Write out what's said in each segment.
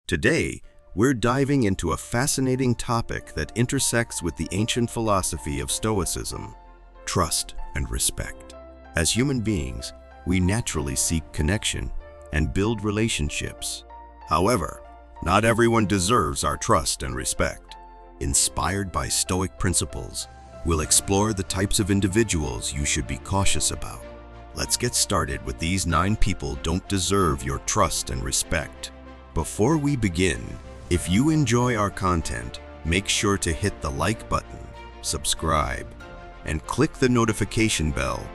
Today, we're diving into a fascinating topic that intersects with the ancient philosophy of Stoicism: trust and respect. As human beings, we naturally seek connection and build relationships. However, not everyone deserves our trust and respect. Inspired by Stoic principles, we'll explore the types of individuals you should be cautious about. Let's get started with these 9 people don't deserve your trust and respect. Before we begin, if you enjoy our content, make sure to hit the like button, subscribe, and click the notification bell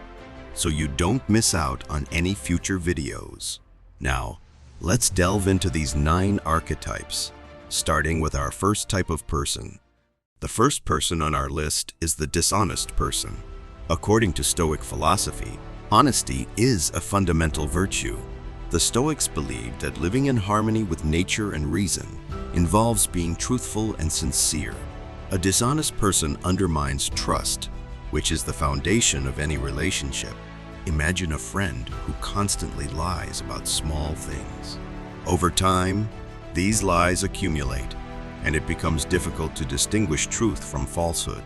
so you don't miss out on any future videos. Now, let's delve into these 9 archetypes, starting with our first type of person. The first person on our list is the dishonest person. According to Stoic philosophy, honesty is a fundamental virtue. The Stoics believed that living in harmony with nature and reason involves being truthful and sincere. A dishonest person undermines trust, which is the foundation of any relationship. Imagine a friend who constantly lies about small things. Over time, these lies accumulate, and it becomes difficult to distinguish truth from falsehood.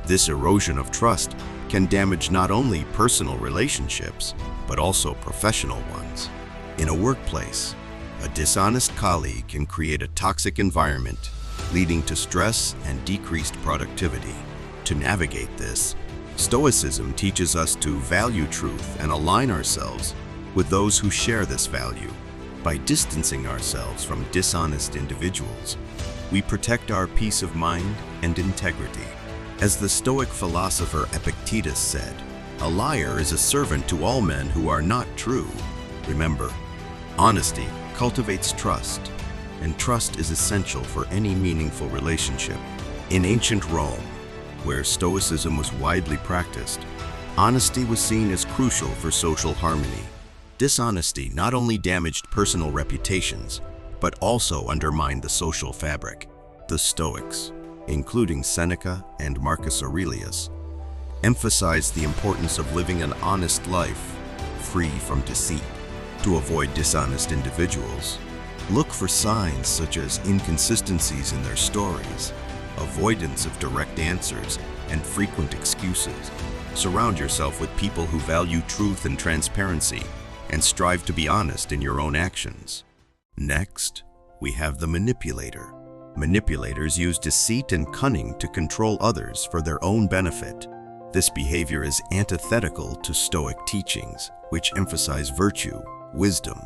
This erosion of trust can damage not only personal relationships, but also professional ones. In a workplace, a dishonest colleague can create a toxic environment, leading to stress and decreased productivity. To navigate this, Stoicism teaches us to value truth and align ourselves with those who share this value. By distancing ourselves from dishonest individuals, we protect our peace of mind and integrity. As the Stoic philosopher Epictetus said, "A liar is a servant to all men who are not true." Remember, honesty cultivates trust, and trust is essential for any meaningful relationship. In ancient Rome, where Stoicism was widely practiced, honesty was seen as crucial for social harmony. Dishonesty not only damaged personal reputations, but also undermined the social fabric. The Stoics, including Seneca and Marcus Aurelius, emphasized the importance of living an honest life, free from deceit. To avoid dishonest individuals, look for signs such as inconsistencies in their stories, avoidance of direct answers, and frequent excuses. Surround yourself with people who value truth and transparency, and strive to be honest in your own actions. Next, we have the manipulator. Manipulators use deceit and cunning to control others for their own benefit. This behavior is antithetical to Stoic teachings, which emphasize virtue, wisdom,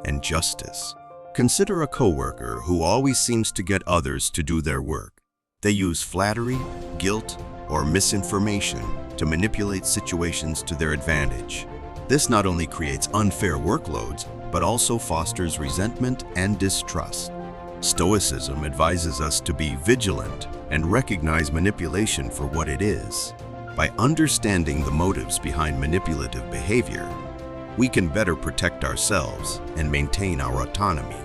and justice. Consider a coworker who always seems to get others to do their work. They use flattery, guilt, or misinformation to manipulate situations to their advantage. This not only creates unfair workloads, but also fosters resentment and distrust. Stoicism advises us to be vigilant and recognize manipulation for what it is. By understanding the motives behind manipulative behavior, we can better protect ourselves and maintain our autonomy.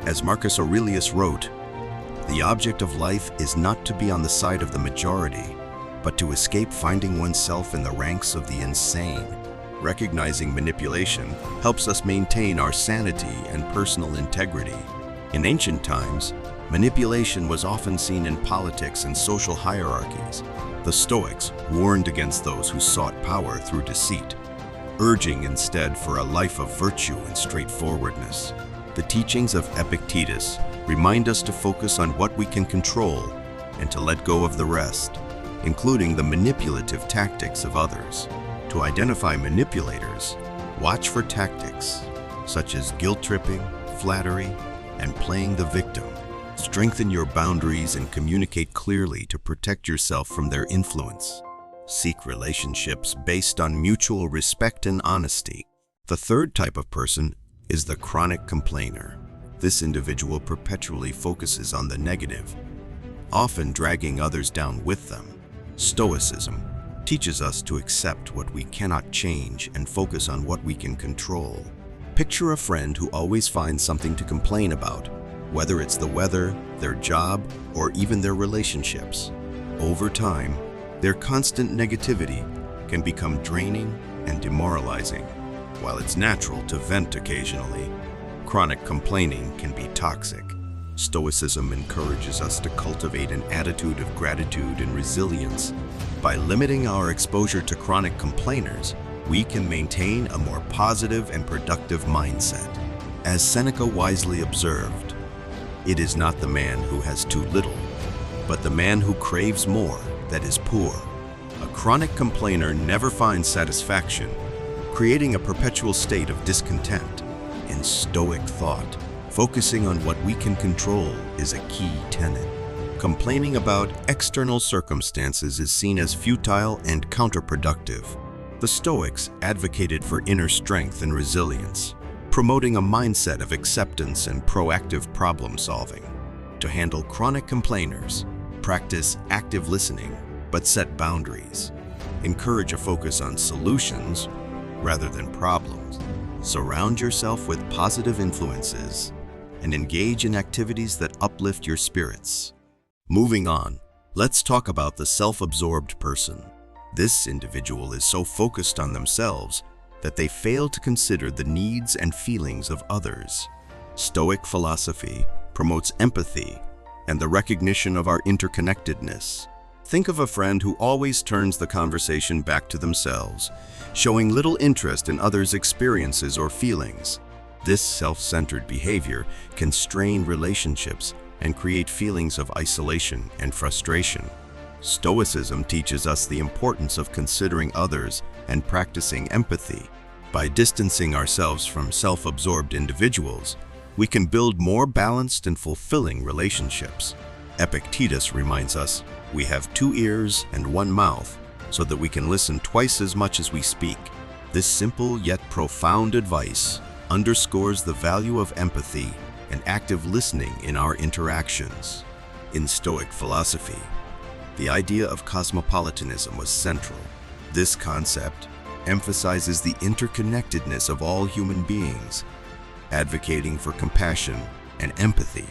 As Marcus Aurelius wrote, "The object of life is not to be on the side of the majority, but to escape finding oneself in the ranks of the insane." Recognizing manipulation helps us maintain our sanity and personal integrity. In ancient times, manipulation was often seen in politics and social hierarchies. The Stoics warned against those who sought power through deceit, urging instead for a life of virtue and straightforwardness. The teachings of Epictetus remind us to focus on what we can control and to let go of the rest, including the manipulative tactics of others. To identify manipulators, watch for tactics such as guilt-tripping, flattery, and playing the victim. Strengthen your boundaries and communicate clearly to protect yourself from their influence. Seek relationships based on mutual respect and honesty. The third type of person is the chronic complainer. This individual perpetually focuses on the negative, often dragging others down with them. Stoicism teaches us to accept what we cannot change and focus on what we can control. Picture a friend who always finds something to complain about, whether it's the weather, their job, or even their relationships. Over time, their constant negativity can become draining and demoralizing. While it's natural to vent occasionally, chronic complaining can be toxic. Stoicism encourages us to cultivate an attitude of gratitude and resilience. By limiting our exposure to chronic complainers, we can maintain a more positive and productive mindset. As Seneca wisely observed, "It is not the man who has too little, but the man who craves more that is poor." A chronic complainer never finds satisfaction, creating a perpetual state of discontent. In Stoic thought, focusing on what we can control is a key tenet. Complaining about external circumstances is seen as futile and counterproductive. The Stoics advocated for inner strength and resilience, promoting a mindset of acceptance and proactive problem solving. To handle chronic complainers, practice active listening, but set boundaries. Encourage a focus on solutions rather than problems. Surround yourself with positive influences and engage in activities that uplift your spirits. Moving on, let's talk about the self-absorbed person. This individual is so focused on themselves that they fail to consider the needs and feelings of others. Stoic philosophy promotes empathy and the recognition of our interconnectedness. Think of a friend who always turns the conversation back to themselves, showing little interest in others' experiences or feelings. This self-centered behavior can strain relationships and create feelings of isolation and frustration. Stoicism teaches us the importance of considering others and practicing empathy. By distancing ourselves from self-absorbed individuals, we can build more balanced and fulfilling relationships. Epictetus reminds us, "We have 2 ears and 1 mouth, so that we can listen twice as much as we speak." This simple yet profound advice underscores the value of empathy and active listening in our interactions. In Stoic philosophy, the idea of cosmopolitanism was central. This concept emphasizes the interconnectedness of all human beings, advocating for compassion and empathy.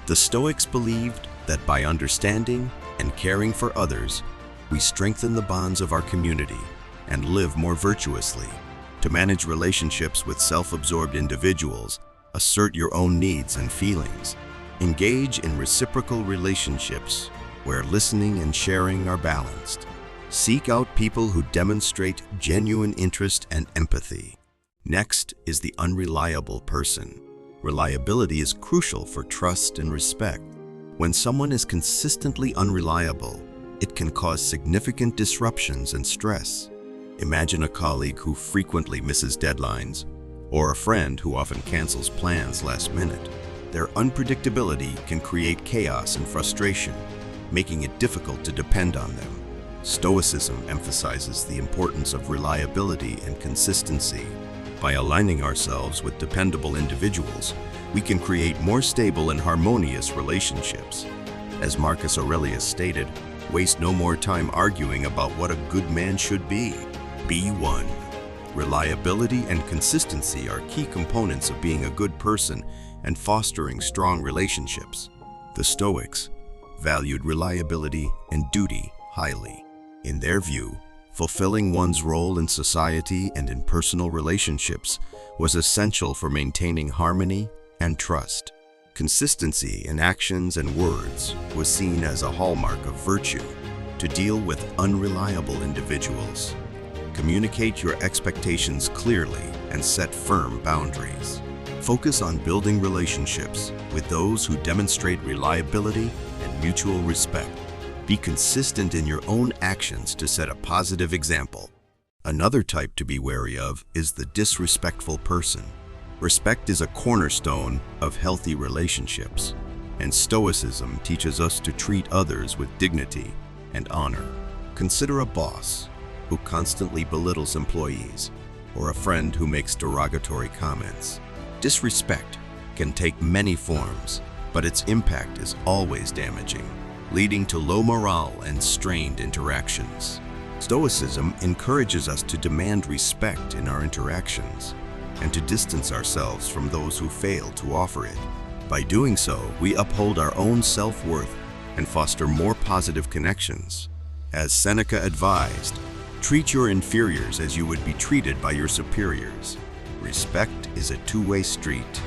The Stoics believed that by understanding and caring for others, we strengthen the bonds of our community and live more virtuously. To manage relationships with self-absorbed individuals, assert your own needs and feelings. Engage in reciprocal relationships where listening and sharing are balanced. Seek out people who demonstrate genuine interest and empathy. Next is the unreliable person. Reliability is crucial for trust and respect. When someone is consistently unreliable, it can cause significant disruptions and stress. Imagine a colleague who frequently misses deadlines, or a friend who often cancels plans last minute. Their unpredictability can create chaos and frustration, making it difficult to depend on them. Stoicism emphasizes the importance of reliability and consistency. By aligning ourselves with dependable individuals, we can create more stable and harmonious relationships. As Marcus Aurelius stated, "Waste no more time arguing about what a good man should be. Be one." Reliability and consistency are key components of being a good person and fostering strong relationships. The Stoics valued reliability and duty highly. In their view, fulfilling one's role in society and in personal relationships was essential for maintaining harmony and trust. Consistency in actions and words was seen as a hallmark of virtue. To deal with unreliable individuals, communicate your expectations clearly and set firm boundaries. Focus on building relationships with those who demonstrate reliability and mutual respect. Be consistent in your own actions to set a positive example. Another type to be wary of is the disrespectful person. Respect is a cornerstone of healthy relationships, and Stoicism teaches us to treat others with dignity and honor. Consider a boss who constantly belittles employees, or a friend who makes derogatory comments. Disrespect can take many forms, but its impact is always damaging, leading to low morale and strained interactions. Stoicism encourages us to demand respect in our interactions and to distance ourselves from those who fail to offer it. By doing so, we uphold our own self-worth and foster more positive connections. As Seneca advised, treat your inferiors as you would be treated by your superiors. Respect is a two-way street,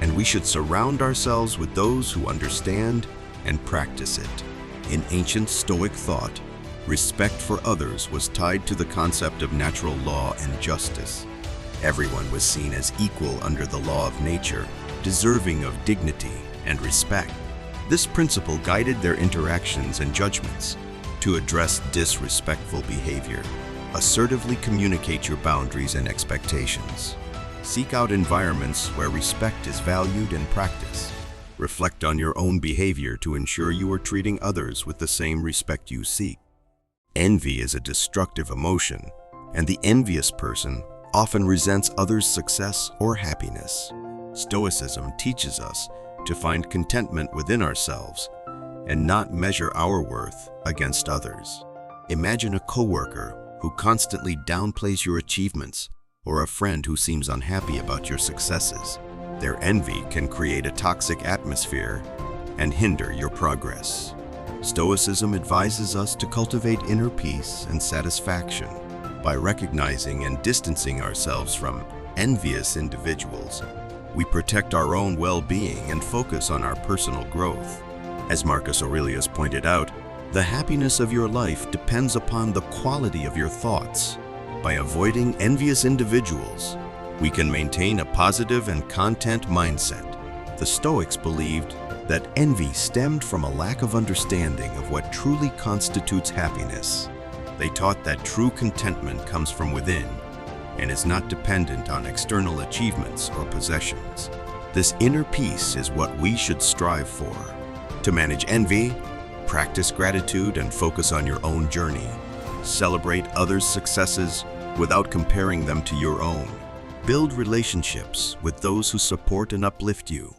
and we should surround ourselves with those who understand and practice it. In ancient Stoic thought, respect for others was tied to the concept of natural law and justice. Everyone was seen as equal under the law of nature, deserving of dignity and respect. This principle guided their interactions and judgments. To address disrespectful behavior, assertively communicate your boundaries and expectations. Seek out environments where respect is valued and practiced. Reflect on your own behavior to ensure you are treating others with the same respect you seek. Envy is a destructive emotion, and the envious person often resents others' success or happiness. Stoicism teaches us to find contentment within ourselves and not measure our worth against others. Imagine a coworker who constantly downplays your achievements or a friend who seems unhappy about your successes. Their envy can create a toxic atmosphere and hinder your progress. Stoicism advises us to cultivate inner peace and satisfaction by recognizing and distancing ourselves from envious individuals. We protect our own well-being and focus on our personal growth. As Marcus Aurelius pointed out, the happiness of your life depends upon the quality of your thoughts. By avoiding envious individuals, we can maintain a positive and content mindset. The Stoics believed that envy stemmed from a lack of understanding of what truly constitutes happiness. They taught that true contentment comes from within and is not dependent on external achievements or possessions. This inner peace is what we should strive for. To manage envy, practice gratitude and focus on your own journey. Celebrate others' successes without comparing them to your own. Build relationships with those who support and uplift you.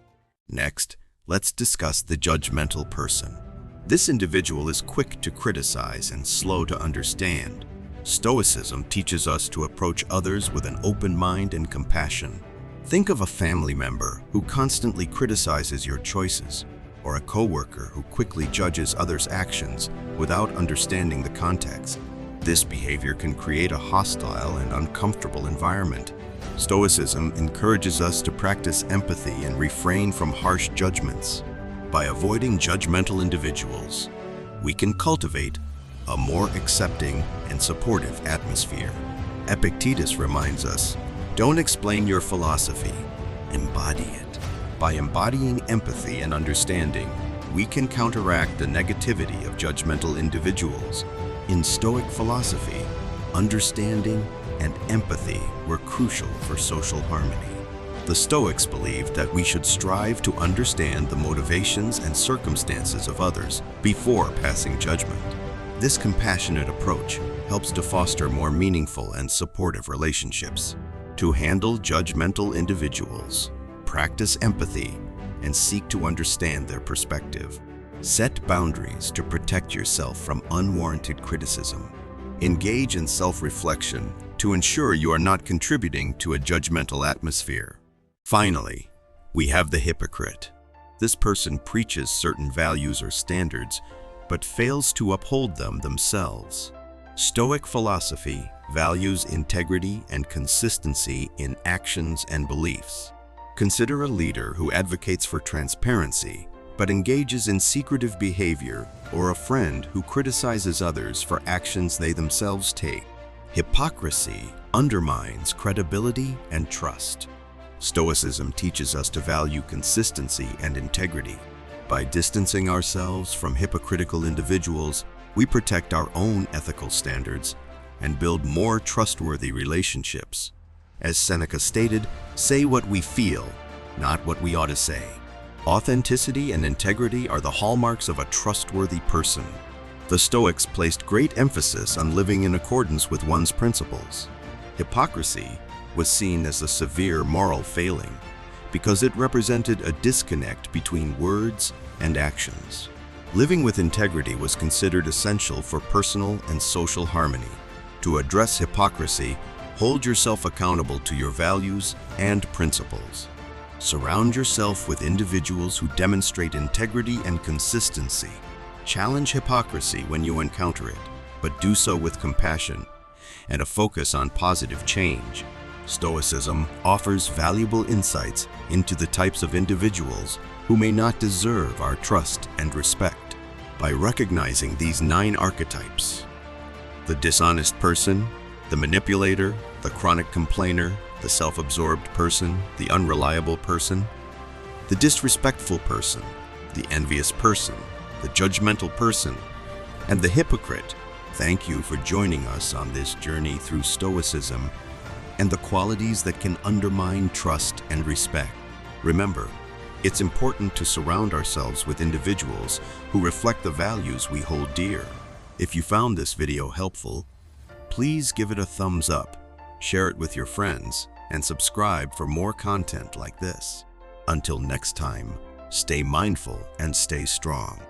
Next, let's discuss the judgmental person. This individual is quick to criticize and slow to understand. Stoicism teaches us to approach others with an open mind and compassion. Think of a family member who constantly criticizes your choices, or a coworker who quickly judges others' actions without understanding the context. This behavior can create a hostile and uncomfortable environment. Stoicism encourages us to practice empathy and refrain from harsh judgments. By avoiding judgmental individuals, we can cultivate a more accepting and supportive atmosphere. Epictetus reminds us, don't explain your philosophy, embody it. By embodying empathy and understanding, we can counteract the negativity of judgmental individuals. In Stoic philosophy, understanding and empathy were crucial for social harmony. The Stoics believed that we should strive to understand the motivations and circumstances of others before passing judgment. This compassionate approach helps to foster more meaningful and supportive relationships. To handle judgmental individuals, practice empathy and seek to understand their perspective. Set boundaries to protect yourself from unwarranted criticism. Engage in self-reflection to ensure you are not contributing to a judgmental atmosphere. Finally, we have the hypocrite. This person preaches certain values or standards, but fails to uphold them themselves. Stoic philosophy values integrity and consistency in actions and beliefs. Consider a leader who advocates for transparency, but engages in secretive behavior, or a friend who criticizes others for actions they themselves take. Hypocrisy undermines credibility and trust. Stoicism teaches us to value consistency and integrity. By distancing ourselves from hypocritical individuals, we protect our own ethical standards and build more trustworthy relationships. As Seneca stated, say what we feel, not what we ought to say. Authenticity and integrity are the hallmarks of a trustworthy person. The Stoics placed great emphasis on living in accordance with one's principles. Hypocrisy was seen as a severe moral failing because it represented a disconnect between words and actions. Living with integrity was considered essential for personal and social harmony. To address hypocrisy, hold yourself accountable to your values and principles. Surround yourself with individuals who demonstrate integrity and consistency. Challenge hypocrisy when you encounter it, but do so with compassion and a focus on positive change. Stoicism offers valuable insights into the types of individuals who may not deserve our trust and respect. By recognizing these 9 archetypes, the dishonest person, the manipulator, the chronic complainer, the self-absorbed person, the unreliable person, the disrespectful person, the envious person, the judgmental person, and the hypocrite, thank you for joining us on this journey through Stoicism and the qualities that can undermine trust and respect. Remember, it's important to surround ourselves with individuals who reflect the values we hold dear. If you found this video helpful, please give it a thumbs up, share it with your friends, and subscribe for more content like this. Until next time, stay mindful and stay strong.